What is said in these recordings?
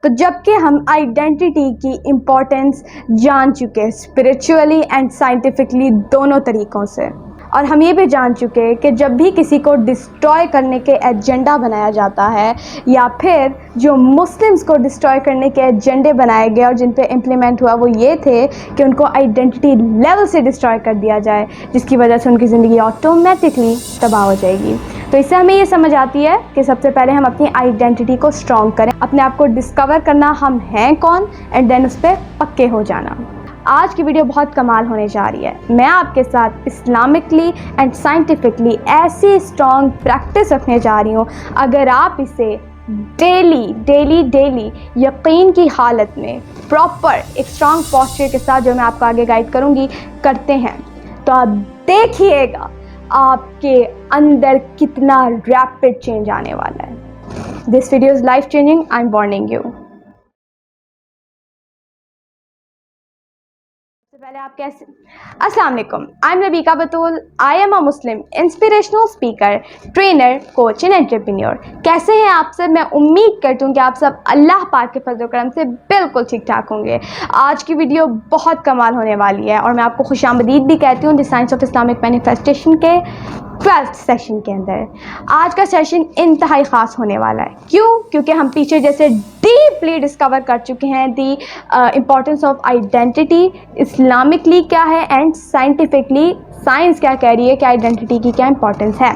तो जबकि हम आइडेंटिटी की इम्पोर्टेंस जान चुके हैं स्पिरिचुअली एंड साइंटिफिकली दोनों तरीक़ों से, और हम ये भी जान चुके हैं कि जब भी किसी को डिस्ट्रॉय करने के एजेंडा बनाया जाता है या फिर जो मुस्लिम्स को डिस्ट्रॉय करने के एजेंडे बनाए गए और जिन पे इम्प्लीमेंट हुआ वो ये थे कि उनको आइडेंटिटी लेवल से डिस्ट्रॉय कर दिया जाए, जिसकी वजह से उनकी ज़िंदगी ऑटोमेटिकली तबाह हो जाएगी। तो इससे हमें ये समझ आती है कि सबसे पहले हम अपनी आइडेंटिटी को स्ट्रॉन्ग करें, अपने आप को डिस्कवर करना हम हैं कौन, एंड देन उस पर पक्के हो जाना। आज की वीडियो बहुत कमाल होने जा रही है। मैं आपके साथ इस्लामिकली एंड साइंटिफिकली ऐसी स्ट्रॉन्ग प्रैक्टिस रखने जा रही हूँ, अगर आप इसे डेली यकीन की हालत में प्रॉपर एक स्ट्रॉन्ग पॉस्चर के साथ, जो मैं आपको आगे गाइड करूँगी, करते हैं तो आप देखिएगा आपके अंदर कितना रैपिड चेंज आने वाला है। This video is life changing, I am warning you. पहले आप कैसे, अस्सलाम वालेकुम, I am रबीका Batool, I am a Muslim inspirational speaker, trainer, coach and entrepreneur. कैसे हैं आप सब? मैं उम्मीद करती हूँ कि आप सब अल्लाह पाक के फजल करम से बिल्कुल ठीक ठाक होंगे। आज की वीडियो बहुत कमाल होने वाली है और मैं आपको खुशामदीद भी कहती हूँ the science of Islamic manifestation के 12th सेशन के अंदर। आज का सेशन इंतहाई ख़ास होने वाला है। क्यों? क्योंकि हम पीछे जैसे डीपली डिस्कवर कर चुके हैं दी इम्पॉर्टेंस ऑफ आइडेंटिटी, इस्लामिकली क्या है एंड साइंटिफिकली साइंस क्या कह रही है कि आइडेंटिटी की क्या इंपॉर्टेंस है।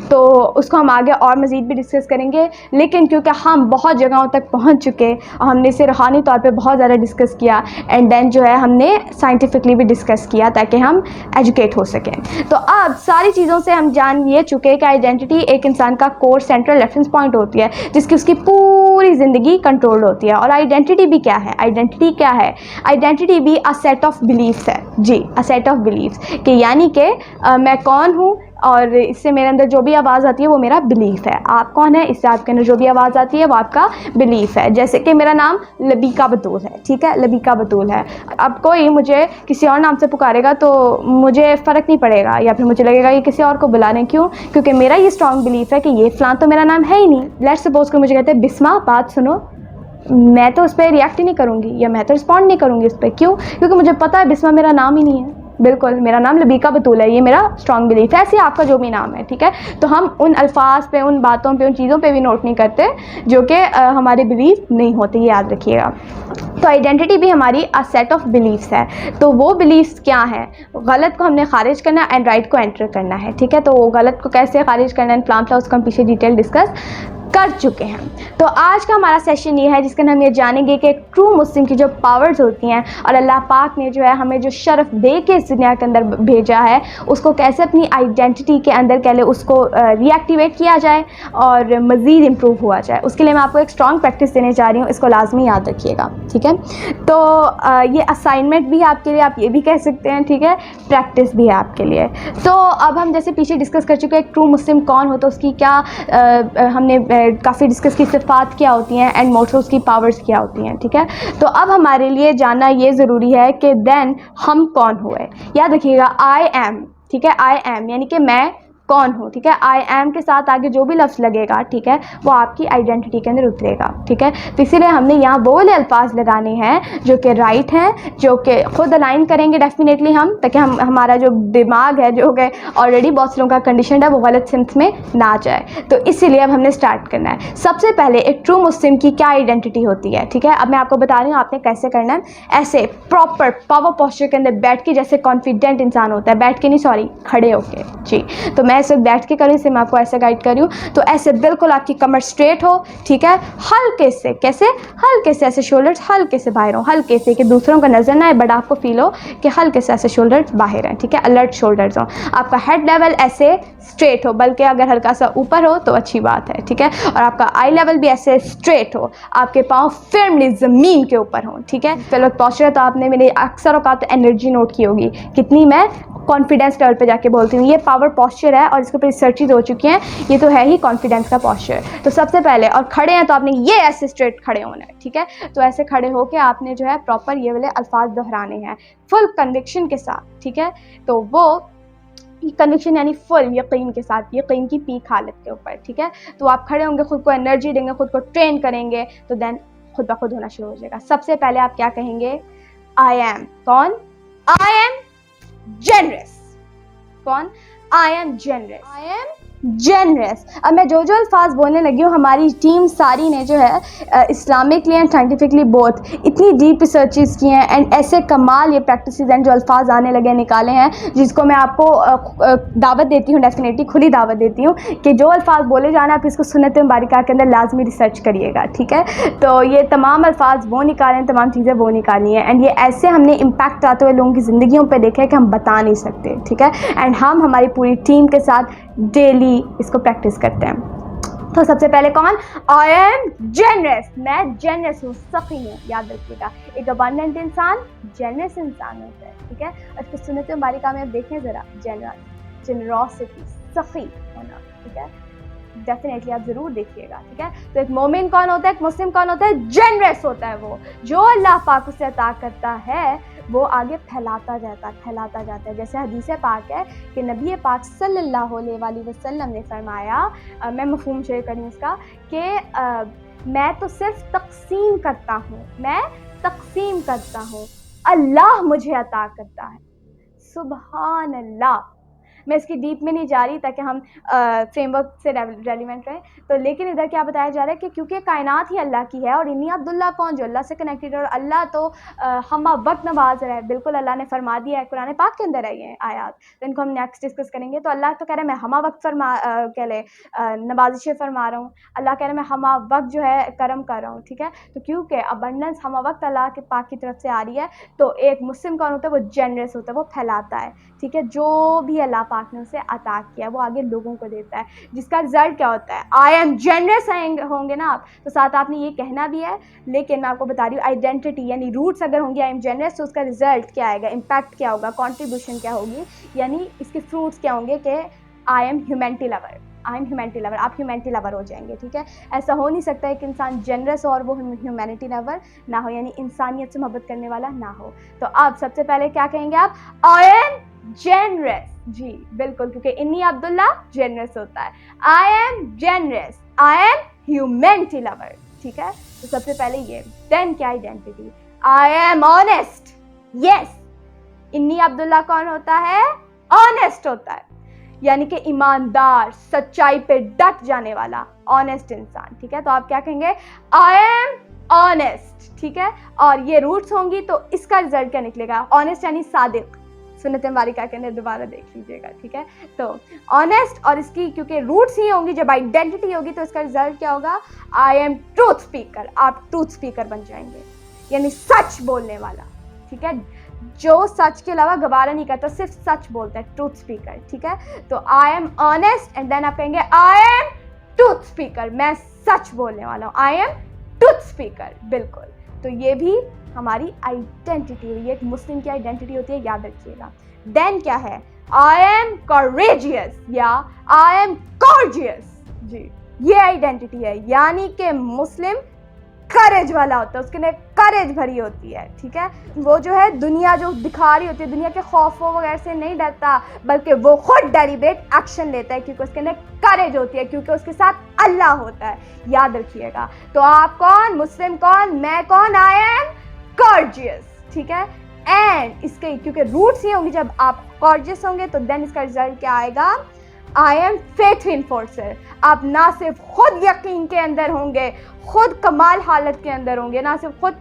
तो उसको हम आगे और मज़ीद भी डिस्कस करेंगे, लेकिन क्योंकि हम बहुत जगहों तक पहुंच चुके और हमने इसे रूहानी तौर पे बहुत ज़्यादा डिस्कस किया एंड देन जो है हमने साइंटिफिकली भी डिस्कस किया ताकि हम एजुकेट हो सकें। तो अब सारी चीज़ों से हम जान ये चुके कि आइडेंटिटी एक इंसान का कोर सेंट्रल रेफरेंस पॉइंट होती है, जिसकी उसकी पूरी ज़िंदगी कंट्रोल होती है। और आइडेंटिटी भी क्या है? आइडेंटिटी क्या है? आइडेंटिटी भी अ सेट ऑफ बिलीफ्स है जी, अ सेट ऑफ बिलीफ्स कि यानी कि मैं कौन हूँ और इससे मेरे अंदर जो भी आवाज़ आती है वो मेरा बिलीफ है। आप कौन है, इससे आपके अंदर जो भी आवाज़ आती है वो आपका बिलीफ है। जैसे कि मेरा नाम लबीका बतूल है, ठीक है, लबीका बतूल है। अब कोई मुझे किसी और नाम से पुकारेगा तो मुझे फ़र्क नहीं पड़ेगा, या फिर मुझे लगेगा ये किसी और को बुला रहे हैं। क्यों? क्योंकि मेरा ये स्ट्रॉन्ग बिलीफ है कि ये फ़लाँ तो मेरा नाम है ही नहीं। लेट्स सपोज कि मुझे कहते हैं बिस्मा, बात सुनो, मैं तो उस पर रिएक्ट ही नहीं करूँगी या मैं तो रिस्पॉन्ड नहीं करूँगी उस पर। क्यों? क्योंकि मुझे पता है बिस्मा मेरा नाम ही नहीं है। बिल्कुल, मेरा नाम लबीका बतूल है, ये मेरा स्ट्रॉन्ग बिलीफ है। ऐसे आपका जो भी नाम है, ठीक है। तो हम उन अल्फाज पे, उन बातों पे, उन चीज़ों पे भी नोट नहीं करते जो कि हमारे बिलीफ नहीं होते, ये याद रखिएगा। तो आइडेंटिटी भी हमारी अ सेट ऑफ बिलीफ्स है। तो वो बिलीफ्स क्या हैं? गलत को हमने खारिज करना एंड राइट को एंटर करना है, ठीक है। तो वो गलत को कैसे खारिज करना एंड प्लान उसको हम पीछे डिटेल डिस्कस कर चुके हैं। तो आज का हमारा सेशन ये है जिसके हम ये जानेंगे कि एक ट्रू मुस्लिम की जो पावर्स होती हैं और अल्लाह पाक ने जो है हमें जो शरफ दे के इस दुनिया के अंदर भेजा है, उसको कैसे अपनी आइडेंटिटी के अंदर कह ले उसको रीएक्टिवेट किया जाए और मज़ीद इम्प्रूव हुआ जाए। उसके लिए मैं आपको एक स्ट्रॉन्ग प्रैक्टिस देने जा रही हूँ, इसको लाजमी याद रखिएगा, ठीक है। तो ये असाइनमेंट भी है आपके लिए, आप ये भी कह सकते हैं, ठीक है, प्रैक्टिस भी है आपके लिए। तो अब हम जैसे पीछे डिस्कस कर चुके हैं एक ट्रू मुस्लिम कौन होता है, उसकी क्या हमने काफ़ी डिस्कस की सिफ़ात क्या होती हैं एंड मोस्टली उसकी पावर्स क्या होती हैं, ठीक है। तो अब हमारे लिए जानना ये ज़रूरी है कि देन हम कौन हुए। याद रखिएगा आई एम, ठीक है, आई एम यानी कि मैं कौन हूँ, ठीक है। आई एम के साथ आगे जो भी लफ्ज़ लगेगा, ठीक है, वो आपकी आइडेंटिटी के अंदर उतरेगा, ठीक है। तो इसीलिए हमने यहाँ वो वाले अल्फाज लगाने हैं जो कि राइट हैं, जो कि खुद अलाइन करेंगे डेफिनेटली हम, ताकि हमारा जो दिमाग है जो कि ऑलरेडी बहुत से लोगों का कंडीशन है वो गलत सेंस में ना जाए। तो इसीलिए अब हमने स्टार्ट करना है। सबसे पहले एक ट्रू मुस्लिम की क्या आइडेंटिटी होती है, ठीक है। अब मैं आपको बता रही हूँ आपने कैसे करना है। ऐसे प्रॉपर पावर पोस्चर के अंदर बैठ के, जैसे कॉन्फिडेंट इंसान होता है, बैठ के नहीं, सॉरी, खड़े होके जी। तो मैं ऐसे बैठ के करूँ, इसे मैं आपको ऐसे गाइड कर रही हूँ। तो ऐसे बिल्कुल आपकी कमर स्ट्रेट हो, ठीक है। हल्के से, कैसे? हल्के से ऐसे शोल्डर्स हल्के से बाहर हो, हल्के से, कि दूसरों का नजर ना आए बट आपको फील हो कि हल्के से ऐसे शोल्डर्स बाहर हैं, ठीक है। अलर्ट शोल्डर्स हो, आपका हेड लेवल ऐसे स्ट्रेट हो, बल्कि अगर हल्का सा ऊपर हो तो अच्छी बात है, ठीक है। और आपका आई लेवल भी ऐसे स्ट्रेट हो, आपके पाँव फर्मली ज़मीन के ऊपर हो, ठीक है। पहले पॉस्चर है तो आपने मेरे अक्सर औकात एनर्जी नोट की होगी, कितनी मैं कॉन्फिडेंस लेवल पे जाके बोलती हूँ। ये पावर पॉस्चर है और इसके ऊपर रिसर्चेज हो चुकी हैं, ये तो है ही कॉन्फिडेंस का पॉस्चर। तो सबसे पहले, और खड़े हैं तो आपने ये ऐसे स्ट्रेट खड़े होना है, ठीक है। तो ऐसे खड़े होके आपने जो है प्रॉपर ये वाले अल्फाज दोहराने हैं फुल कन्विक्शन के साथ, ठीक है। तो वो कन्विक्शन यानी फुल यकीन के साथ, यकीन की पीक हालत के ऊपर, ठीक है। तो आप खड़े होंगे, खुद को एनर्जी देंगे, खुद को ट्रेन करेंगे, तो देन खुद ब खुद होना शुरू हो जाएगा। सबसे पहले आप क्या कहेंगे? I am. कौन? I am generous. कौन? I am generous. I am generous. अब मैं जो जो अल्फाज बोलने लगी हूँ, हमारी टीम सारी ने जो है इस्लामिकली एंड साइंटिफिकली बोथ इतनी डीप रिसर्चेस की हैं एंड ऐसे कमाल ये प्रैक्टिसेस हैं जो अल्फाज आने लगे निकाले हैं, जिसको मैं आपको दावत देती हूँ, डेफिनेटली खुली दावत देती हूँ कि जो अल्फाज बोले जाना आप इसको सुन्नत मुबारका के अंदर लाजमी रिसर्च करिएगा, ठीक है। तो ये तमाम अल्फाज वो निकाले हैं, तमाम चीज़ें वो निकाली हैं एंड ये ऐसे हमने इम्पैक्ट आते हुए लोगों की ज़िंदगियों पर देखा है कि हम बता नहीं सकते, ठीक है। एंड हम हमारी पूरी टीम के साथ डेली इसको प्रैक्टिस करते हैं। तो सबसे पहले कौन? I am generous. मैं जेनरस हूँ, सखी हूँ। याद रखिएगा, एक अबंडेंट इंसान जेनरस इंसान होता है, ठीक है। और फिर सुन्नत मुबारका में आप देखें ज़रा, जेनरॉसिटी, सखी होना, ठीक है। डेफिनेटली आप ज़रूर देखिएगा, ठीक है। तो एक मोमिन कौन होता है, एक मुस्लिम कौन होता है? जेनरस होता है। वो जो अल्लाह पाक उसे अता करता है वो आगे फैलाता जाता है। जैसे हदीस पाक है कि नबी पाक सल्लल्लाहु अलैहि वसल्लम ने फरमाया, मैं मफ़हूम शेयर करूँ इसका, कि मैं तो सिर्फ तक़सीम करता हूँ, अल्लाह मुझे अता करता है। सुभान अल्लाह। मैं इसकी डीप में नहीं जा रही ताकि हम फ्रेमवर्क से रेलिवेंट रहें। तो लेकिन इधर क्या बताया जा रहा है कि क्योंकि कायनात ही अल्लाह की है और इन्नी अब्दुल्ला कौन, जो अल्लाह से कनेक्टेड है, और अल्लाह तो हम वक्त नवाज रहा है। बिल्कुल अल्लाह ने फरमा दिया है, कुरान पाक के अंदर है ये आयात, तो इनको हम नेक्स्ट डिस्कस करेंगे। तो अल्लाह तो कह रहा है मैं हम वक्त नवाजिशें फरमा रहा हूँ। अल्लाह कह रहा है मैं हम वक्त जो है करम कर रहा हूँ, ठीक है। तो क्योंकि अबंडेंस हम वक्त अल्लाह के पाक की तरफ से आ रही है, तो एक मुस्लिम कौन होता है? वो जेनरस होता है, वो फैलाता है, ठीक है। जो भी अल्लाह पाक ने उसे अता किया वो आगे लोगों को देता है, जिसका रिजल्ट क्या होता है? आई एम जेनरस होंगे ना आप, तो साथ आपने ये कहना भी है, लेकिन मैं आपको बता रही हूँ आइडेंटिटी यानी रूट्स अगर होंगे आई एम जेनरस, तो उसका रिजल्ट क्या आएगा, इम्पैक्ट क्या होगा, कॉन्ट्रीब्यूशन क्या होगी, यानी इसके फ्रूट्स क्या होंगे कि आई एम ह्यूमैनिटी लवर, आप ह्यूमैनिटी लवर हो जाएंगे, ठीक है। ऐसा हो नहीं सकता है कि इंसान जनरस और वो ह्यूमैनिटी लवर ना हो, यानी इंसानियत से मोहब्बत करने वाला ना हो। तो अब सबसे पहले क्या कहेंगे आप? आई एम जेनरस। जी बिल्कुल, क्योंकि इन्नी अब्दुल्ला जेनरस होता है। आई am generous, I M humanity lover, ठीक है। तो सबसे पहले ये, देन क्या? Identity, I am honest. Yes, इन्नी अब्दुल्ला कौन होता है? ऑनेस्ट होता है, यानी कि ईमानदार, सच्चाई पे डट जाने वाला, ऑनेस्ट इंसान, ठीक है। तो आप क्या कहेंगे? आई एम ऑनेस्ट, ठीक है। और ये रूट्स होंगी तो इसका रिजल्ट क्या निकलेगा? ऑनेस्ट यानी सादिक, सुन्नत मुबारका के अंदर दोबारा देख लीजिएगा, ठीक है। तो ऑनेस्ट, और इसकी क्योंकि रूट्स ही होंगी, जब आइडेंटिटी होगी तो इसका रिजल्ट क्या होगा? I am truth speaker. आप ट्रूथ स्पीकर बन जाएंगे, यानी सच बोलने वाला, ठीक है। जो सच के अलावा गवारा नहीं करता, सिर्फ सच बोलता है, ट्रूथ स्पीकर, ठीक है। तो I am honest and then आप कहेंगे आई एम ट्रूथ स्पीकर, मैं सच बोलने वाला हूँ, आई एम ट्रूथ स्पीकर, बिल्कुल। तो ये भी हमारी आइडेंटिटी हुई, एक मुस्लिम की आइडेंटिटी होती है, याद रखिएगा। देन क्या है? आई एम कॉरेजियस या आई एम कॉर्जियस। जी, ये आइडेंटिटी है, यानी कि मुस्लिम करेज वाला होता है, उसके अंदर करेज भरी होती है, ठीक है। वो जो है दुनिया जो दिखा रही होती है, दुनिया के खौफों वगैरह से नहीं डरता, बल्कि वो खुद डेलिब्रेट एक्शन लेता है, क्योंकि उसके अंदर करेज होती है, क्योंकि उसके साथ अल्लाह होता है, याद रखिएगा। तो आप कौन? मुस्लिम कौन? मैं कौन? आई एम कॉर्जियस, ठीक है। एंड इसके क्योंकि रूट्स ही होंगे, जब आप कॉर्जियस होंगे तो देन इसका रिजल्ट क्या आएगा? I am faith enforcer. आप ना सिर्फ खुद यकीन के अंदर होंगे, खुद कमाल हालत के अंदर होंगे, ना सिर्फ खुद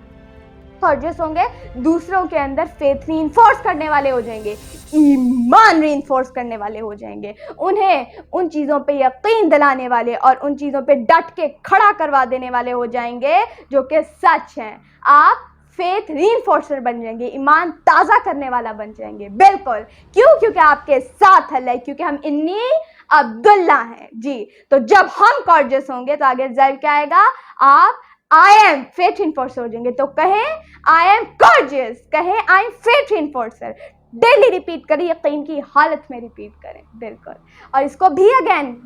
कॉर्जियस होंगे, दूसरों के अंदर फेथ रीइंफोर्स करने वाले हो जाएंगे, ईमान रीइंफोर्स करने वाले हो जाएंगे, उन्हें उन चीज़ों पे यकीन दिलाने वाले और उन चीज़ों पे डट के खड़ा करवा देने वाले हो जाएंगे जो कि सच हैं। आप फेथ रीइंफोर्सर बन जाएंगे, ईमान ताज़ा करने वाला बन जाएंगे, बिल्कुल। क्यों? क्योंकि आपके साथ अल्लाह है, क्योंकि हम इन्नी अब्दुल्ला हैं। जी, तो जब हम कॉर्जियस होंगे तो आगे रिजल्ट क्या आएगा? आप आई एम फेथ इन्फोर्सर हो जाएंगे। तो कहें आई एम कॉर्जियस, कहें I am faith enforcer, daily repeat करें, यकीन की हालत में रिपीट करें, बिल्कुल। और इसको भी अगेन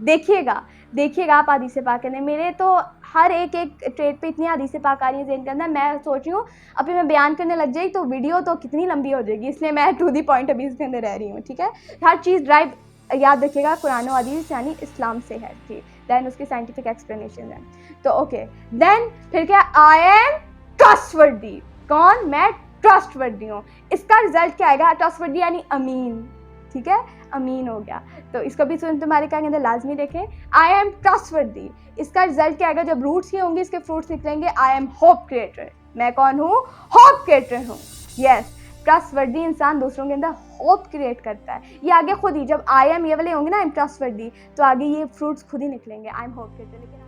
देखिएगा आप हदीस पाक ने, मेरे तो हर एक ट्रेड पे इतनी हदीस पाक आ रही है ज़हन के अंदर, मैं सोच रही हूँ अभी मैं बयान करने लग जाएगी तो वीडियो तो कितनी लंबी हो जाएगी, इसलिए मैं टू दी पॉइंट अभी इसके अंदर रह रही हूँ, ठीक है। हर चीज़ ड्राइव याद रखिएगा, कुरान और हदीस यानी इस्लाम से है, ठीक। देन उसकी साइंटिफिक एक्सप्लेनेशन है। तो ओके, देन फिर क्या, आई एम ट्रस्टवर्दी। कौन? मैं ट्रस्टवर्दी हूँ। इसका रिजल्ट क्या आएगा? ट्रस्टवर्दी यानी अमीन, ठीक है, अमीन हो गया। तो इसको भी सुन तुम्हारे क्या कहते हैं, लाजमी देखें। आई एम ट्रस्टवर्दी, इसका रिजल्ट क्या आएगा? जब रूट्स ही होंगे इसके फ्रूट्स निकलेंगे। आई एम होप क्रिएटर, मैं कौन हूँ? होप क्रिएटर हूँ। यस, ट्रस्टवर्दी इंसान दूसरों के अंदर होप क्रिएट करता है। ये आगे खुद ही, जब आई एम ये वाले होंगे ना, आई एम ट्रस्टवर्दी, तो आगे ये फ्रूट्स खुद ही निकलेंगे, आई एम होप क्रिएटर। लेकिन